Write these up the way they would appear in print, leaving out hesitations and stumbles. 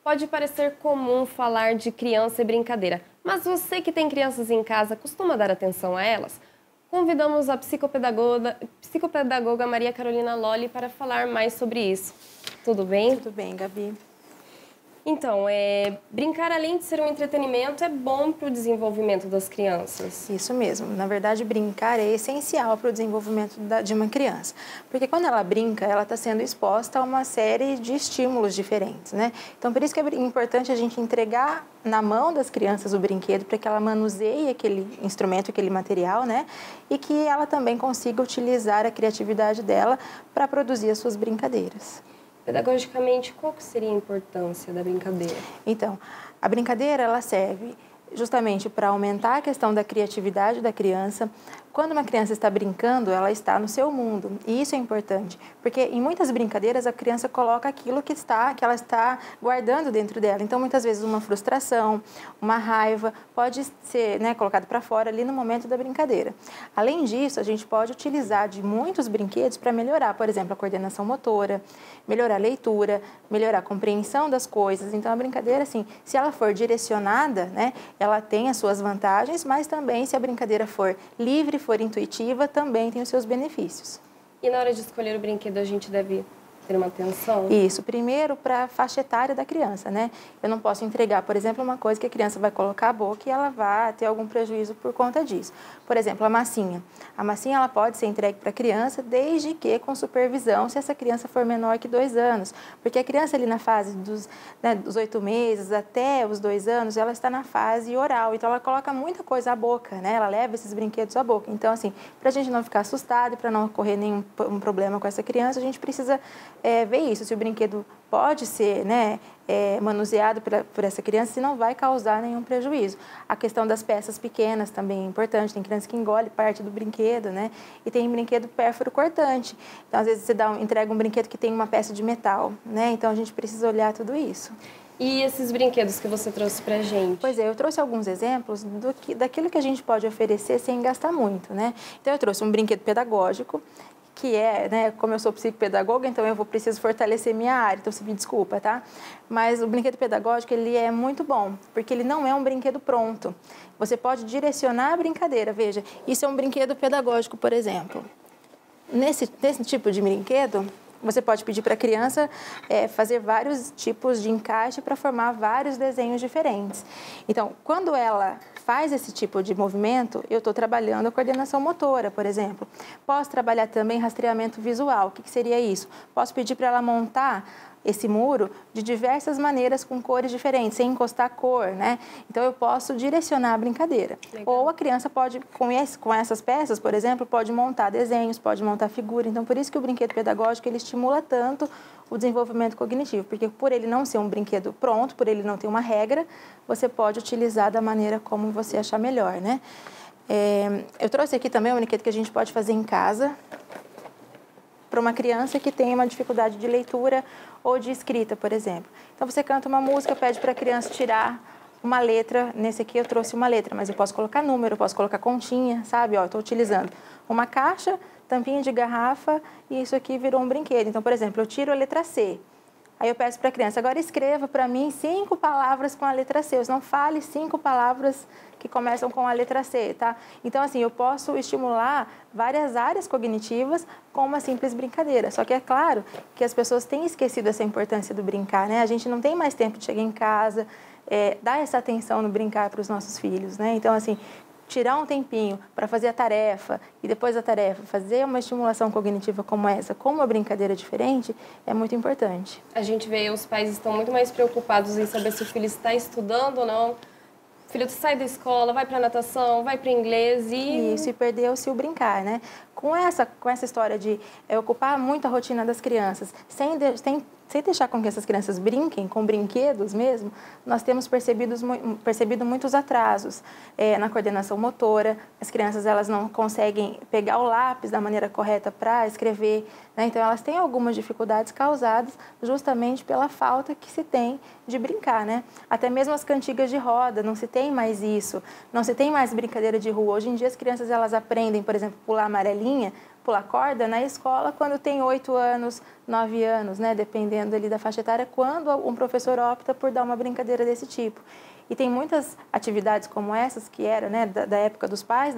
Pode parecer comum falar de criança e brincadeira, mas você que tem crianças em casa costuma dar atenção a elas? Convidamos a psicopedagoga Maria Carolina Lolli para falar mais sobre isso. Tudo bem? Tudo bem, Gabi. Então, brincar além de ser um entretenimento é bom para o desenvolvimento das crianças. Isso mesmo. Na verdade, brincar é essencial para o desenvolvimento de uma criança. Porque quando ela brinca, ela está sendo exposta a uma série de estímulos diferentes, né? Então, por isso que é importante a gente entregar na mão das crianças o brinquedo para que ela manuseie aquele instrumento, aquele material, né? E que ela também consiga utilizar a criatividade dela para produzir as suas brincadeiras. Pedagogicamente, qual que seria a importância da brincadeira? Então, a brincadeira ela serve justamente para aumentar a questão da criatividade da criança. Quando uma criança está brincando, ela está no seu mundo, e isso é importante, porque em muitas brincadeiras a criança coloca aquilo que ela está guardando dentro dela. Então, muitas vezes uma frustração, uma raiva pode ser, né, colocado para fora ali no momento da brincadeira. Além disso, a gente pode utilizar de muitos brinquedos para melhorar, por exemplo, a coordenação motora, melhorar a leitura, melhorar a compreensão das coisas. Então, a brincadeira, assim, se ela for direcionada, né, ela tem as suas vantagens, mas também se a brincadeira for livre, for intuitiva, também tem os seus benefícios. E na hora de escolher o brinquedo, a gente deve ter uma atenção? Isso, primeiro para a faixa etária da criança, né? Eu não posso entregar, por exemplo, uma coisa que a criança vai colocar a boca e ela vai ter algum prejuízo por conta disso. Por exemplo, a massinha. A massinha ela pode ser entregue para a criança desde que com supervisão, se essa criança for menor que 2 anos. Porque a criança ali na fase dos 8 meses até os 2 anos, ela está na fase oral. Então, ela coloca muita coisa à boca, né? Ela leva esses brinquedos à boca. Então, assim, para a gente não ficar assustado e para não ocorrer nenhum problema com essa criança, a gente precisa ver isso, se o brinquedo pode ser, né, manuseado por essa criança, se não vai causar nenhum prejuízo. A questão das peças pequenas também é importante, tem criança que engole parte do brinquedo, né, e tem brinquedo pérfuro cortante. Então, às vezes, você entrega um brinquedo que tem uma peça de metal, né, então a gente precisa olhar tudo isso. E esses brinquedos que você trouxe pra gente? Pois é, eu trouxe alguns exemplos daquilo que a gente pode oferecer sem gastar muito, né. Então, eu trouxe um brinquedo pedagógico, que é, né, como eu sou psicopedagoga, então eu preciso fortalecer minha área, então você me desculpa, tá? Mas o brinquedo pedagógico, ele é muito bom, porque ele não é um brinquedo pronto. Você pode direcionar a brincadeira, veja, isso é um brinquedo pedagógico, por exemplo. Nesse tipo de brinquedo, você pode pedir para a criança fazer vários tipos de encaixe para formar vários desenhos diferentes. Então, quando ela faz esse tipo de movimento, eu estou trabalhando a coordenação motora, por exemplo. Posso trabalhar também rastreamento visual. O que seria isso? Posso pedir para ela montar esse muro de diversas maneiras, com cores diferentes, sem encostar cor, né? Então, eu posso direcionar a brincadeira. Legal. Ou a criança pode, com essas peças, por exemplo, pode montar desenhos, pode montar figura. Então, por isso que o brinquedo pedagógico, ele estimula tanto o desenvolvimento cognitivo, porque por ele não ser um brinquedo pronto, por ele não ter uma regra, você pode utilizar da maneira como você achar melhor, né? Eu trouxe aqui também um brinquedo que a gente pode fazer em casa, para uma criança que tem uma dificuldade de leitura ou de escrita, por exemplo. Então, você canta uma música, pede para a criança tirar uma letra. Nesse aqui eu trouxe uma letra, mas eu posso colocar número, eu posso colocar continha, sabe? Ó, estou utilizando uma caixa, tampinha de garrafa, e isso aqui virou um brinquedo. Então, por exemplo, eu tiro a letra C. Aí eu peço para a criança, agora escreva para mim 5 palavras com a letra C. Não fale 5 palavras que começam com a letra C, tá? Então, assim, eu posso estimular várias áreas cognitivas com uma simples brincadeira. Só que é claro que as pessoas têm esquecido essa importância do brincar, né? A gente não tem mais tempo de chegar em casa, dar essa atenção no brincar para os nossos filhos, né? Então, assim, tirar um tempinho para fazer a tarefa e depois da tarefa fazer uma estimulação cognitiva como essa, com uma brincadeira diferente, é muito importante. A gente vê os pais estão muito mais preocupados em saber se o filho está estudando ou não. O filho sai da escola, vai para natação, vai para inglês e... Isso, e perdeu-se o brincar, né? Com essa história de ocupar muito a rotina das crianças, sem deixar com que essas crianças brinquem com brinquedos mesmo, nós temos percebido muitos atrasos na coordenação motora. As crianças elas não conseguem pegar o lápis da maneira correta para escrever, né? Então, elas têm algumas dificuldades causadas justamente pela falta que se tem de brincar, né? Até mesmo as cantigas de roda, não se tem mais isso, não se tem mais brincadeira de rua. Hoje em dia, as crianças elas aprendem, por exemplo, pular amarelinha, pular corda na escola quando tem 8 anos, 9 anos, né? Dependendo ali da faixa etária, quando um professor opta por dar uma brincadeira desse tipo. E tem muitas atividades como essas, que eram, né, da época dos pais,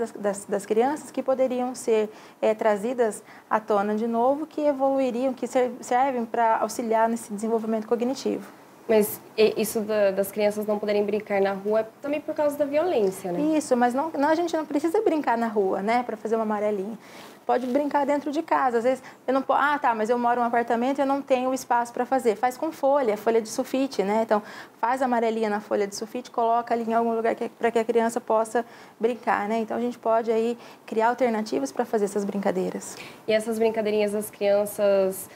das crianças, que poderiam ser trazidas à tona de novo, que evoluiriam, que servem para auxiliar nesse desenvolvimento cognitivo. Mas isso das crianças não poderem brincar na rua é também por causa da violência, né? Isso, mas não, a gente não precisa brincar na rua, né, para fazer uma amarelinha. Pode brincar dentro de casa. Às vezes, eu não posso, mas eu moro em um apartamento e eu não tenho espaço para fazer. Faz com folha de sulfite, né? Então, faz a amarelinha na folha de sulfite, coloca ali em algum lugar para que a criança possa brincar, né? Então, a gente pode aí criar alternativas para fazer essas brincadeiras. E essas brincadeirinhas das crianças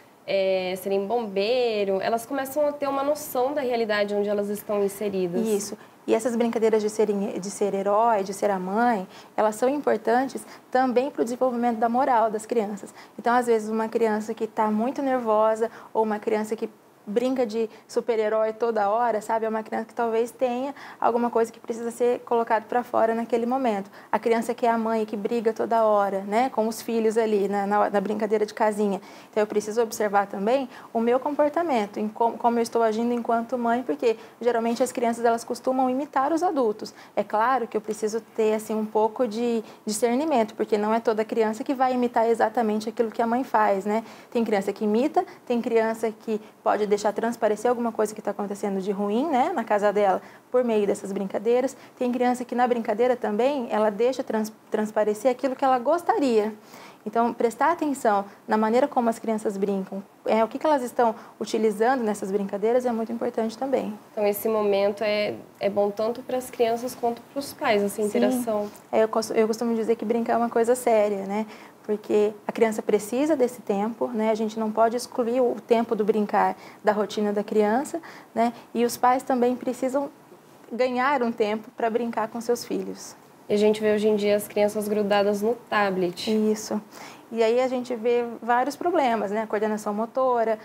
serem bombeiro, elas começam a ter uma noção da realidade onde elas estão inseridas. Isso. E essas brincadeiras de ser herói, de ser a mãe, elas são importantes também para o desenvolvimento da moral das crianças. Então, às vezes, uma criança que está muito nervosa ou uma criança que brinca de super-herói toda hora, sabe? É uma criança que talvez tenha alguma coisa que precisa ser colocado para fora naquele momento. A criança que é a mãe, que briga toda hora, né? Com os filhos ali, na brincadeira de casinha. Então, eu preciso observar também o meu comportamento, em como eu estou agindo enquanto mãe, porque geralmente as crianças, elas costumam imitar os adultos. É claro que eu preciso ter, assim, um pouco de discernimento, porque não é toda criança que vai imitar exatamente aquilo que a mãe faz, né? Tem criança que imita, tem criança que pode deixar transparecer alguma coisa que está acontecendo de ruim, né, na casa dela, por meio dessas brincadeiras. Tem criança que na brincadeira também, ela deixa transparecer aquilo que ela gostaria. Então, prestar atenção na maneira como as crianças brincam, o que elas estão utilizando nessas brincadeiras é muito importante também. Então, esse momento é bom tanto para as crianças quanto para os pais, essa interação. Eu costumo dizer que brincar é uma coisa séria, né? Porque a criança precisa desse tempo, né? A gente não pode excluir o tempo do brincar da rotina da criança, né? E os pais também precisam ganhar um tempo para brincar com seus filhos. E a gente vê hoje em dia as crianças grudadas no tablet. Isso. E aí a gente vê vários problemas, né? Coordenação motora,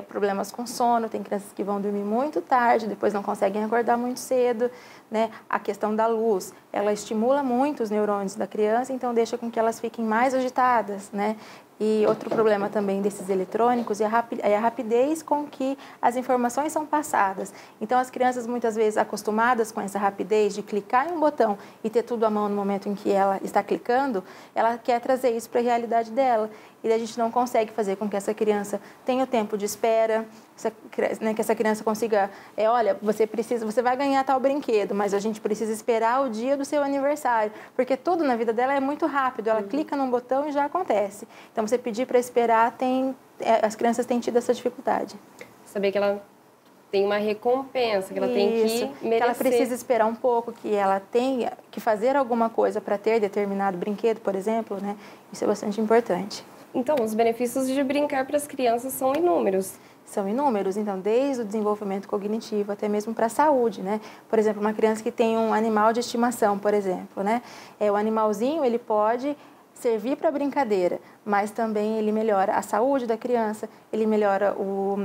problemas com sono, tem crianças que vão dormir muito tarde, depois não conseguem acordar muito cedo, né? A questão da luz, ela estimula muito os neurônios da criança, então deixa com que elas fiquem mais agitadas, né? E outro problema também desses eletrônicos é a rapidez com que as informações são passadas. Então, as crianças, muitas vezes, acostumadas com essa rapidez de clicar em um botão e ter tudo à mão no momento em que ela está clicando, ela quer trazer isso para a realidade dela. E a gente não consegue fazer com que essa criança tenha o tempo de espera, que essa criança consiga, olha, você vai ganhar tal brinquedo, mas a gente precisa esperar o dia do seu aniversário, porque tudo na vida dela é muito rápido, ela clica num botão e já acontece. Então, você pedir para esperar, as crianças têm tido essa dificuldade. Saber que ela tem uma recompensa, que ela tem que merecer. Que ela precisa esperar um pouco, que ela tenha que fazer alguma coisa para ter determinado brinquedo, por exemplo, né? Isso é bastante importante. Então, os benefícios de brincar para as crianças são inúmeros. São inúmeros, então, desde o desenvolvimento cognitivo até mesmo para a saúde, né? Por exemplo, uma criança que tem um animal de estimação, por exemplo, né? O animalzinho, ele pode servir para brincadeira, mas também ele melhora a saúde da criança, ele melhora o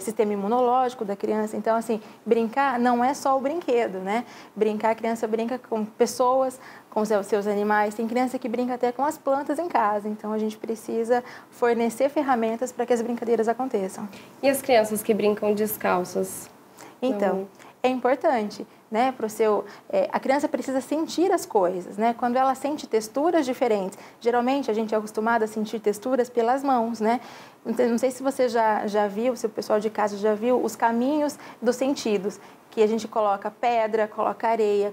sistema imunológico da criança. Então, assim, brincar não é só o brinquedo, né? Brincar, a criança brinca com pessoas, com os seus animais. Tem criança que brinca até com as plantas em casa. Então, a gente precisa fornecer ferramentas para que as brincadeiras aconteçam. E as crianças que brincam descalças? Então, é importante, né, a criança precisa sentir as coisas, né? Quando ela sente texturas diferentes, geralmente a gente é acostumado a sentir texturas pelas mãos, né? Não sei se você já viu, se o pessoal de casa já viu os caminhos dos sentidos, que a gente coloca pedra, coloca areia,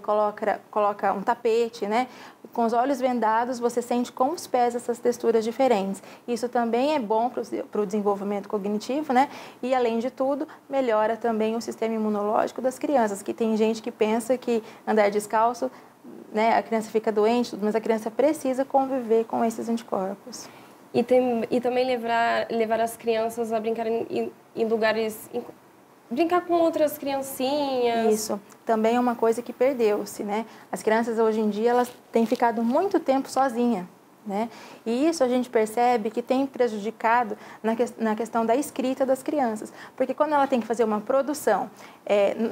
coloca um tapete, né? Com os olhos vendados, você sente com os pés essas texturas diferentes. Isso também é bom para o desenvolvimento cognitivo, né? E, além de tudo, melhora também o sistema imunológico das crianças, que tem gente que pensa que andar descalço, né, a criança fica doente, mas a criança precisa conviver com esses anticorpos. E também levar as crianças a brincar em lugares... Brincar com outras criancinhas. Isso, também é uma coisa que perdeu-se, né? As crianças hoje em dia, elas têm ficado muito tempo sozinhas, né? E isso a gente percebe que tem prejudicado na questão da escrita das crianças, porque quando ela tem que fazer uma produção,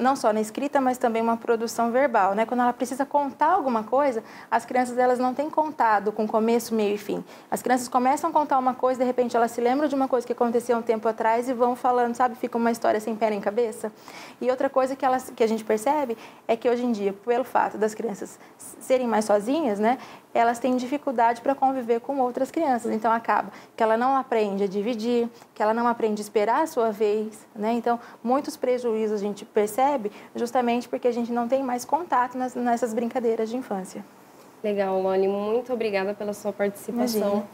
não só na escrita, mas também uma produção verbal, né? Quando ela precisa contar alguma coisa, as crianças elas não têm contado com começo, meio e fim. As crianças começam a contar uma coisa, de repente elas se lembram de uma coisa que aconteceu um tempo atrás e vão falando, sabe? Fica uma história sem pé nem cabeça. E outra coisa que a gente percebe é que hoje em dia, pelo fato das crianças serem mais sozinhas, né? Elas têm dificuldade para conviver com outras crianças. Então, acaba que ela não aprende a dividir, que ela não aprende a esperar a sua vez, né? Então, muitos prejuízos a gente percebe justamente porque a gente não tem mais contato nessas brincadeiras de infância. Legal, Loli. Muito obrigada pela sua participação. Imagina.